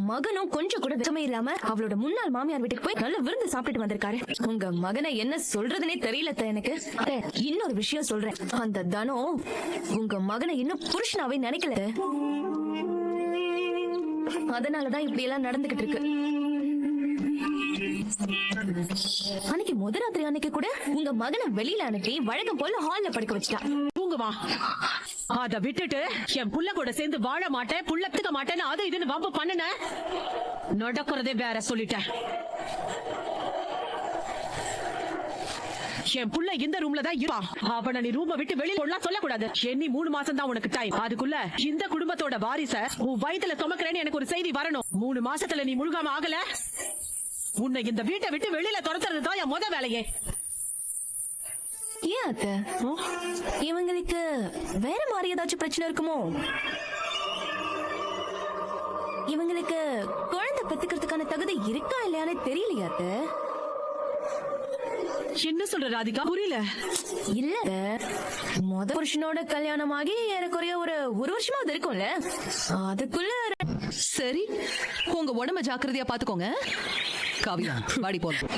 மகனும் கொஞ்சம் கூட வெச்சமே இல்லாம அவளோட முன்னாள் மாமியார் வீட்டுக்கு போய் நல்ல விருந்து சாப்பிட்டு வந்திருக்காரு. உங்க மகனை என்ன சொல்றதுனே தெரியல எனக்கு. இன்னொரு விஷயம் சொல்றேன், அந்த தனோ உங்க மகனை இன்னும் புருஷனாவே நினைக்கல. அதனாலதான் இப்படி எல்லாம் நடந்துகிட்டு இருக்கு. அன்னைக்கு முதராத்திரி அன்னைக்கு கூட உங்க மகனை வெளியில அனுப்பி வழக்கம் போல ஹால்ல படுக்க வச்சுட்டா. தூங்குவா. அத விட்டுட்டு என் புள்ள கூட சேர்ந்து வாழ மாட்டேன், புள்ள பெத்துக்க மாட்டேன்னு அது இதுன்னு வம்பு பண்ணுன. நடக்கிறதே வேற சொல்லிட்டேன். என் புள்ள இந்த ரூம்ல தான் இருப்பா. அவனை நீ ரூமை விட்டு வெளியில போடலாம் சொல்லக்கூடாது. எண்ணி 3 மாசம் தான் உனக்கு டைம். அதுக்குள்ள இந்த குடும்பத்தோட வாரிச உன் வயித்துல சுமக்கிறேன்னு எனக்கு ஒரு செய்தி வரணும். 3 மாசத்துல நீ முழுகாம ஆகல, உன்னை இந்த வீட்டை விட்டு வெளியில துரத்துறது தான் என் முத வேலையே. ஏன் அத்தை, இவங்களுக்கு வேற மாதிரி ஏதாச்சும் பிரச்சனை இருக்குமோ? இவங்களுக்கு குழந்தை பெத்துக்கிறதுக்கான தகுதி இருக்கா இல்லையானே தெரியலையா அத்தை? என்ன சொல்ற ராதிகா, புரியல. இல்ல, முத புருஷனோட கல்யாணமாகி ஏறக்குறைய ஒரு வருஷமாவது இருக்கும்ல, அதுக்குள்ள சரி, உங்க உடம்ப ஜாக்கிரதையா பாத்துக்கோங்க. காவியா, வாடி போதும்.